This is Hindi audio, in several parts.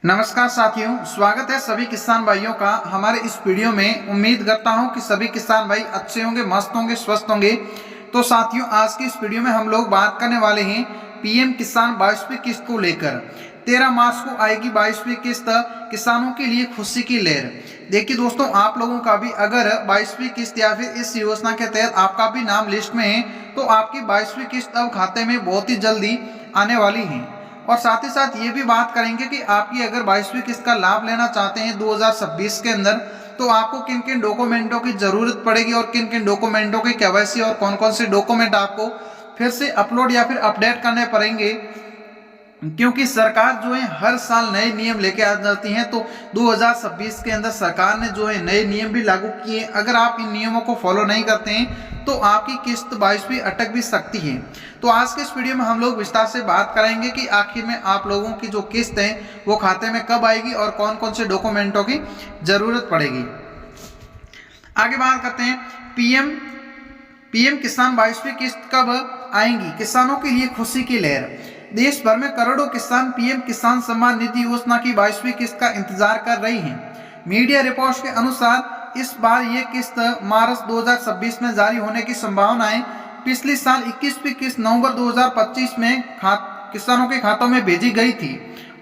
नमस्कार साथियों, स्वागत है सभी किसान भाइयों का हमारे इस वीडियो में। उम्मीद करता हूं कि सभी किसान भाई अच्छे होंगे, मस्त होंगे, स्वस्थ होंगे। तो साथियों, आज की इस वीडियो में हम लोग बात करने वाले हैं पीएम किसान 22वीं किस्त को लेकर। 13 मार्च को आएगी 22वीं किस्त, किसानों के लिए खुशी की लहर। देखिए दोस्तों, आप लोगों का भी अगर 22वीं किस्त या फिर इस योजना के तहत आपका भी नाम लिस्ट में है तो आपकी 22वीं किस्त अब खाते में बहुत ही जल्दी आने वाली है। और साथ ही साथ ये भी बात करेंगे कि आपकी अगर 22वीं किस्त का लाभ लेना चाहते हैं 2026 के अंदर तो आपको किन किन डॉक्यूमेंटों की जरूरत पड़ेगी और किन किन डॉक्यूमेंटों की केवाईसी और कौन कौन से डॉक्यूमेंट आपको फिर से अपलोड या फिर अपडेट करने पड़ेंगे, क्योंकि सरकार जो है हर साल नए नियम लेके आ जाती है। तो 2026 के अंदर सरकार ने जो है नए नियम भी लागू किए। अगर आप इन नियमों को फॉलो नहीं करते हैं तो आपकी किस्त 22वीं अटक भी सकती है। तो आज के इस वीडियो में हम लोग विस्तार से बात करेंगे कि आखिर में आप लोगों की जो किस्त है वो खाते में कब आएगी और कौन कौन से डॉक्यूमेंटों की जरूरत पड़ेगी। आगे बात करते हैं पीएम किसान 22वीं किस्त कब आएंगी, किसानों के लिए खुशी की लहर। देश भर में करोड़ों किसान पीएम किसान सम्मान निधि योजना की 22वीं किस्त का इंतजार कर रही हैं। मीडिया रिपोर्ट्स के अनुसार इस बार ये किस्त मार्च 2026 में जारी होने की संभावना है। पिछले साल 21वीं किस्त नवंबर 2025 में किसानों के खातों में भेजी गई थी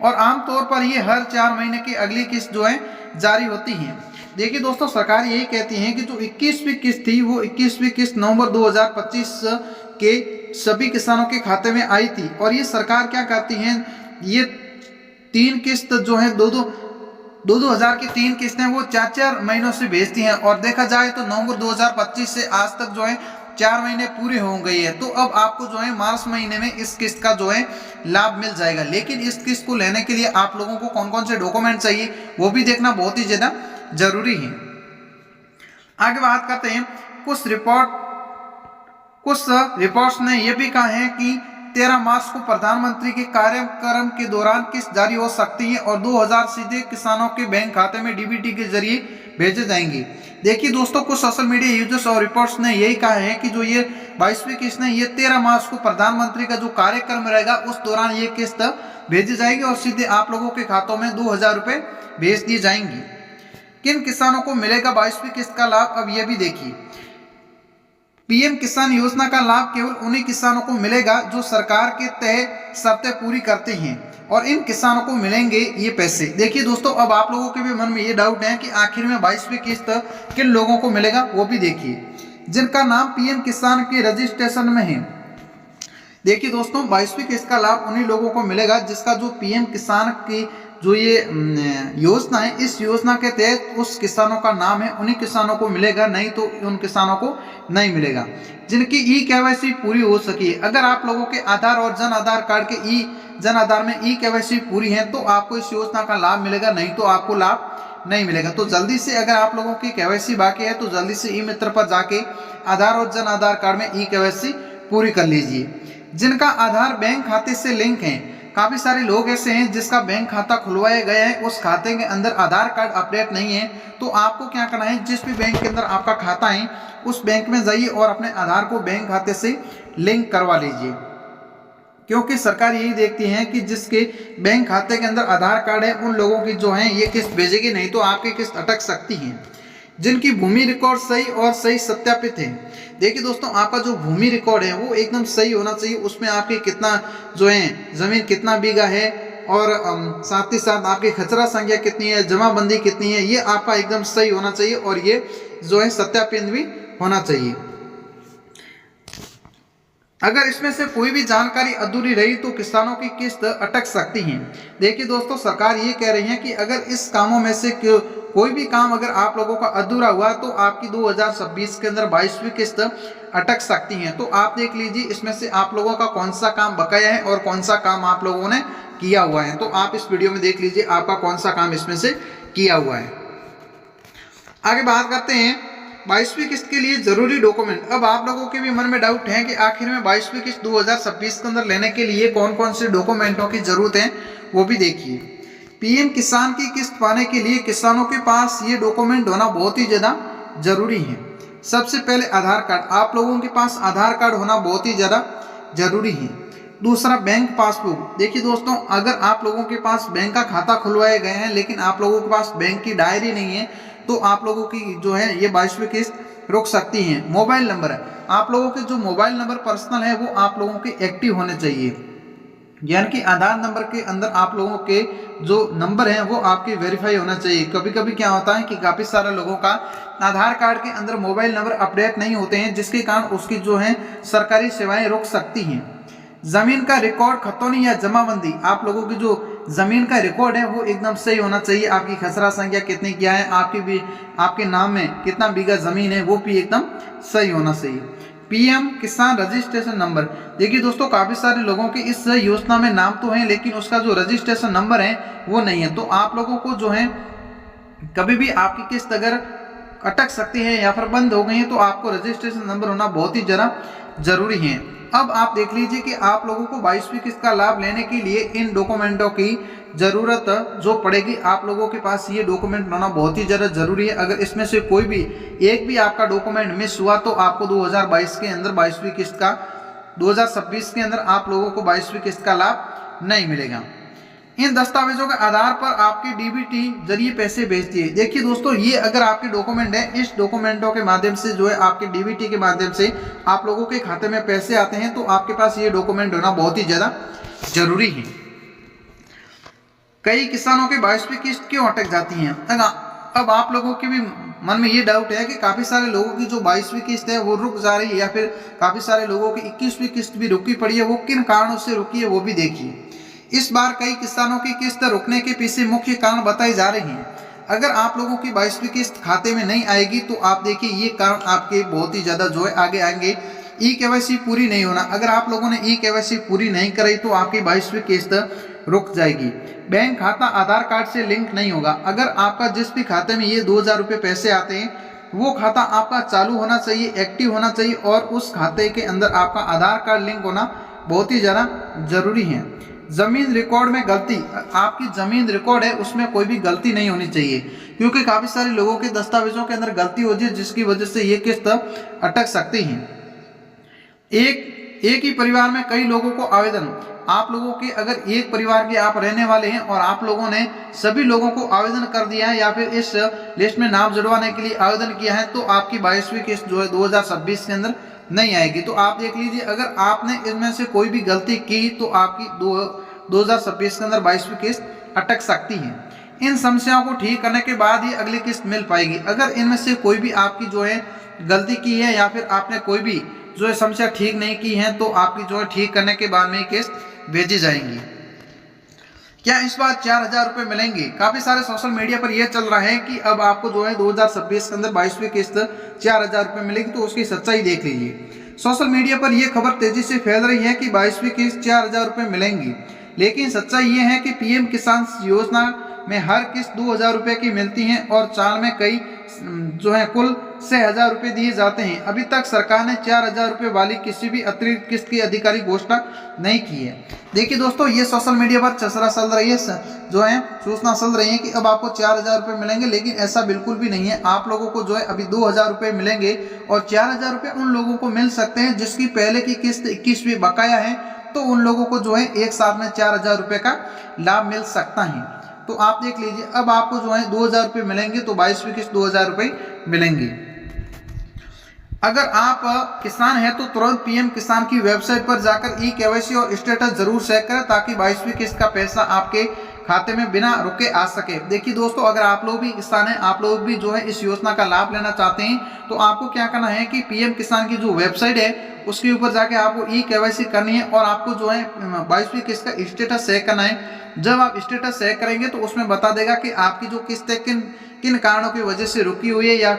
और आमतौर पर ये हर 4 महीने की अगली किस्त जो है जारी होती है। देखिए दोस्तों, सरकार यही कहती है कि जो 21वीं किस्त थी वो 21वीं किस्त नवंबर 2025 के सभी किसानों के खाते में आई थी। और ये सरकार क्या करती है, ये 3 किस्त जो है दो हजार की 3 किस्तें वो 4-4 महीनों से भेजती हैं। और देखा जाए तो नवंबर 2025 से आज तक जो है 4 महीने पूरे हो गए हैं। तो अब आपको जो है मार्च महीने में इस किस्त का जो है लाभ मिल जाएगा। लेकिन इस किस्त को लेने के लिए आप लोगों को कौन कौन से डॉक्यूमेंट चाहिए वो भी देखना बहुत ही ज्यादा जरूरी है। आगे बात करते हैं, कुछ रिपोर्ट्स ने यह भी कहा है कि 13 मार्च को प्रधानमंत्री के कार्यक्रम के दौरान किस्त जारी हो सकती है और 2000 सीधे किसानों के बैंक खाते में डीबीटी के जरिए भेजे जाएंगे। देखिए दोस्तों, कुछ सोशल मीडिया यूजर्स और रिपोर्ट्स ने यही कहा है कि जो ये 22वीं किस्त है ये 13 मार्च को प्रधानमंत्री का जो कार्यक्रम रहेगा उस दौरान ये किस्त भेजी जाएगी और सीधे आप लोगों के खातों में 2000 रुपए भेज दिए जाएंगे। किन किसानों को मिलेगा 22वीं किस्त का लाभ, अब यह भी देखिए। पीएम किसान योजना का लाभ केवल उन्हीं किसानों को मिलेगा जो सरकार के तय शर्तें पूरी करते हैं और इन किसानों को मिलेंगे ये पैसे। देखिए दोस्तों, अब आप लोगों के भी मन में ये डाउट है कि आखिर में 22वीं किस्त किन लोगों को मिलेगा, वो भी देखिए। जिनका नाम पीएम किसान के रजिस्ट्रेशन में है। देखिए दोस्तों, 22वीं किस्त का लाभ उन्हीं लोगों को मिलेगा जिसका जो पीएम किसान की जो ये योजना है, इस योजना के तहत उस किसानों का नाम है, उन्हीं किसानों को मिलेगा, नहीं तो उन किसानों को नहीं मिलेगा जिनकी ई केवाईसी पूरी हो सकी। अगर आप लोगों के आधार और जन आधार कार्ड के जन आधार में ई केवाईसी पूरी है तो आपको इस योजना का लाभ मिलेगा, नहीं तो आपको लाभ नहीं मिलेगा। तो जल्दी से, अगर आप लोगों की केवाईसी बाकी है तो जल्दी से ई मित्र पर जाके आधार और जन आधार कार्ड में ई केवाईसी पूरी कर लीजिए। जिनका आधार बैंक खाते से लिंक है, काफी सारे लोग ऐसे हैं जिसका बैंक खाता खुलवाया गया है, उस खाते के अंदर आधार कार्ड अपडेट नहीं है। तो आपको क्या करना है, जिस भी बैंक के अंदर आपका खाता है उस बैंक में जाइए और अपने आधार को बैंक खाते से लिंक करवा लीजिए, क्योंकि सरकार यही देखती है कि जिसके बैंक खाते के अंदर आधार कार्ड है उन लोगों की जो है ये किस्त भेजेगी, नहीं तो आपकी किस्त अटक सकती है। जिनकी भूमि रिकॉर्ड सही और सही सत्यापित है। देखिए दोस्तों, आपका जो भूमि रिकॉर्ड है वो एकदम सही होना चाहिए। उसमें आपके कितना जो है जमीन कितना बीघा है और साथ ही साथ आपकी खचरा संख्या कितनी है, जमाबंदी कितनी है, ये आपका एकदम सही होना चाहिए और ये जो है सत्यापित भी होना चाहिए। अगर इसमें से कोई भी जानकारी अधूरी रही तो किसानों की किस्त अटक सकती है। देखिए दोस्तों, सरकार ये कह रही है कि अगर इस कामों में से कोई भी काम अगर आप लोगों का अधूरा हुआ तो आपकी 2026 के अंदर 22वीं किस्त अटक सकती है। तो आप देख लीजिए इसमें से आप लोगों का कौन सा काम बकाया है और कौन सा काम आप लोगों ने किया हुआ है। तो आप इस वीडियो में देख लीजिए आपका कौन सा काम इसमें से किया हुआ है। आगे बात करते हैं 22वीं किस्त के लिए जरूरी डॉक्यूमेंट। अब आप लोगों के भी मन में डाउट है कि आखिर में 22वीं किस्त 2026 के अंदर लेने के लिए कौन कौन से डॉक्यूमेंटों की जरूरत है, वो भी देखिए। पीएम किसान की किस्त पाने के लिए किसानों के पास ये डॉक्यूमेंट होना बहुत ही ज़्यादा जरूरी है। सबसे पहले आधार कार्ड, आप लोगों के पास आधार कार्ड होना बहुत ही ज़्यादा जरूरी है। दूसरा बैंक पासबुक। देखिए दोस्तों, अगर आप लोगों के पास बैंक का खाता खुलवाए गए हैं लेकिन आप लोगों के पास बैंक की डायरी नहीं है तो आप लोगों की जो है ये 22वीं किस्त रुक सकती हैं। मोबाइल नंबर, आप लोगों के जो मोबाइल नंबर पर्सनल है वो आप लोगों के एक्टिव होने चाहिए, यानी कि आधार नंबर के अंदर आप लोगों के जो नंबर हैं वो आपके वेरीफाई होना चाहिए। कभी कभी क्या होता है कि काफ़ी सारे लोगों का आधार कार्ड के अंदर मोबाइल नंबर अपडेट नहीं होते हैं, जिसके कारण उसकी जो है सरकारी सेवाएं रुक सकती हैं। जमीन का रिकॉर्ड खतौनी या जमाबंदी, आप लोगों की जो जमीन का रिकॉर्ड है वो एकदम सही होना चाहिए। आपकी खसरा संख्या कितनी क्या है, आपके नाम में कितना बीघा जमीन है वो भी एकदम सही होना चाहिए। पीएम किसान रजिस्ट्रेशन नंबर, देखिए दोस्तों काफी सारे लोगों के इस योजना में नाम तो है लेकिन उसका जो रजिस्ट्रेशन नंबर है वो नहीं है। तो आप लोगों को जो है कभी भी आपकी किस्त अगर अटक सकती है या फिर बंद हो गई है तो आपको रजिस्ट्रेशन नंबर होना बहुत ही जरा जरूरी है। अब आप देख लीजिए कि आप लोगों को 22वीं किस्त का लाभ लेने के लिए इन डॉक्यूमेंटों की जरूरत जो पड़ेगी। आप लोगों के पास ये डॉक्यूमेंट होना बहुत ही ज़्यादा जरूरी है। अगर इसमें से कोई भी एक भी आपका डॉक्यूमेंट मिस हुआ तो आपको 2022 के अंदर 22वीं किस्त का 2026 के अंदर आप लोगों को 22वीं किस्त का लाभ नहीं मिलेगा। इन दस्तावेजों के आधार पर आपके डीबीटी जरिए पैसे भेज दिए। देखिए दोस्तों, ये अगर आपके डॉक्यूमेंट है, इस डॉक्यूमेंटों के माध्यम से जो है आपके डीबीटी के माध्यम से आप लोगों के खाते में पैसे आते हैं, तो आपके पास ये डॉक्यूमेंट होना बहुत ही ज्यादा जरूरी है। कई किसानों के 22वीं किस्त क्यों अटक जाती है? अब आप लोगों के भी मन में ये डाउट है कि काफी सारे लोगों की जो 22वीं किस्त है वो रुक जा रही है, या फिर काफी सारे लोगों की 21वीं किस्त भी रुकी पड़ी है। वो किन कारणों से रुकी है वो भी देखिए। इस बार कई किसानों की किस्त रुकने के पीछे मुख्य कारण बताए जा रहे हैं। अगर आप लोगों की 22वीं किस्त खाते में नहीं आएगी तो आप देखिए ये कारण आपके बहुत ही ज्यादा जो है आगे आएंगे। ई केवाईसी पूरी नहीं होना, अगर आप लोगों ने ई केवाईसी पूरी नहीं कराई तो आपकी 22वीं किस्त रुक जाएगी। बैंक खाता आधार कार्ड से लिंक नहीं होगा, अगर आपका जिस भी खाते में ये 2000 रुपये पैसे आते हैं वो खाता आपका चालू होना चाहिए, एक्टिव होना चाहिए, और उस खाते के अंदर आपका आधार कार्ड लिंक होना बहुत ही ज़्यादा जरूरी है। जमीन रिकॉर्ड में गलती, आपकी जमीन रिकॉर्ड है उसमें कोई भी गलती नहीं होनी चाहिए, क्योंकि काफी सारे लोगों के दस्तावेजों के अंदर गलती होती है जिसकी वजह से ये किस्त अटक सकती है। एक ही परिवार में कई लोगों को आवेदन, आप लोगों के अगर एक परिवार के आप रहने वाले हैं और आप लोगों ने सभी लोगों को आवेदन कर दिया है या फिर इस लिस्ट में नाम जुड़वाने के लिए आवेदन किया है तो आपकी 22वीं किस्त जो है 2026 के अंदर नहीं आएगी। तो आप देख लीजिए, अगर आपने इनमें से कोई भी गलती की तो आपकी 2026 के अंदर 22वीं किस्त अटक सकती है। इन समस्याओं को ठीक करने के बाद ही अगली किस्त मिल पाएगी। अगर इनमें से कोई भी आपकी जो है गलती की है या फिर आपने कोई भी जो है समस्या ठीक नहीं की है तो आपकी जो है ठीक करने के बाद में ही किस्त भेजी जाएंगी। क्या इस बार 4000 रुपये मिलेंगे? काफी सारे सोशल मीडिया पर यह चल रहा है कि अब आपको जो है 2026 के अंदर 22वीं किस्त 4000 रुपये मिलेगी, तो उसकी सच्चाई देख लीजिए। सोशल मीडिया पर यह खबर तेजी से फैल रही है कि 22वीं किस्त 4000 रुपये मिलेंगी, लेकिन सच्चाई यह है कि पीएम किसान योजना में हर किस्त 2000 रुपये की मिलती है और साल में कई जो है कुल 6000 रुपये दिए जाते हैं। अभी तक सरकार ने 4000 रुपये वाली किसी भी अतिरिक्त किस्त की आधिकारिक घोषणा नहीं की है। देखिए दोस्तों, ये सोशल मीडिया पर चर्चा चल रही है, जो है सूचना चल रही है कि अब आपको 4000 रुपये मिलेंगे, लेकिन ऐसा बिल्कुल भी नहीं है। आप लोगों को जो है अभी 2000 रुपये मिलेंगे और 4000 रुपये उन लोगों को मिल सकते हैं जिसकी पहले की किस्त 21वीं बकाया है, तो उन लोगों को जो है एक साथ में 4000 रुपये का लाभ मिल सकता है। तो आप देख लीजिए, अब आपको जो है 2000 रुपये मिलेंगे तो 22वीं किस्त 2000 रुपये मिलेंगी। अगर आप किसान हैं तो तुरंत पीएम किसान की वेबसाइट पर जाकर ई केवाईसी और स्टेटस जरूर चेक करें ताकि 22वीं किस्त का पैसा आपके खाते में बिना रुके आ सके। देखिए दोस्तों, अगर आप लोग भी किसान हैं, आप लोग भी जो है इस योजना का लाभ लेना चाहते हैं, तो आपको क्या करना है कि पीएम किसान की जो वेबसाइट है उसके ऊपर जाके आपको ई केवाईसी करनी है और आपको जो है 22वीं किस्त का स्टेटस चेक करना है। जब आप स्टेटस चेक करेंगे तो उसमें बता देगा कि आपकी जो किस्त है किन कारणों की वजह से रुकी हुई है या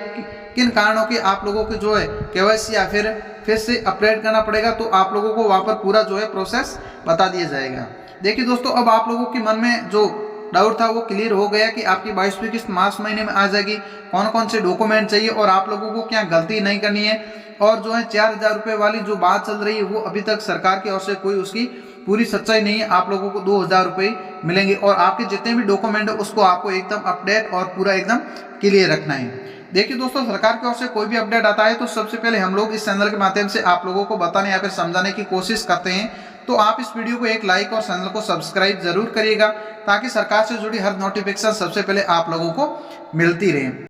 किन कारणों के आप लोगों के जो है केवाईसी या फिर से अपडेट करना पड़ेगा, तो आप लोगों को वहाँ पर पूरा जो है प्रोसेस बता दिया जाएगा। देखिए दोस्तों, अब आप लोगों के मन में जो डाउट था वो क्लियर हो गया कि आपकी 22वीं किस्त मार्च महीने में आ जाएगी, कौन कौन से डॉक्यूमेंट चाहिए और आप लोगों को क्या गलती नहीं करनी है। और जो है 4000 रुपये वाली जो बात चल रही है वो अभी तक सरकार की ओर से कोई उसकी पूरी सच्चाई नहीं है। आप लोगों को 2000 रुपये मिलेंगे और आपके जितने भी डॉक्यूमेंट है उसको आपको एकदम अपडेट और पूरा एकदम क्लियर रखना है। देखिए दोस्तों, सरकार की ओर से कोई भी अपडेट आता है तो सबसे पहले हम लोग इस चैनल के माध्यम से आप लोगों को बताने या फिर समझाने की कोशिश करते हैं, तो आप इस वीडियो को एक लाइक और चैनल को सब्सक्राइब जरूर करिएगा, ताकि सरकार से जुड़ी हर नोटिफिकेशन सबसे पहले आप लोगों को मिलती रहे।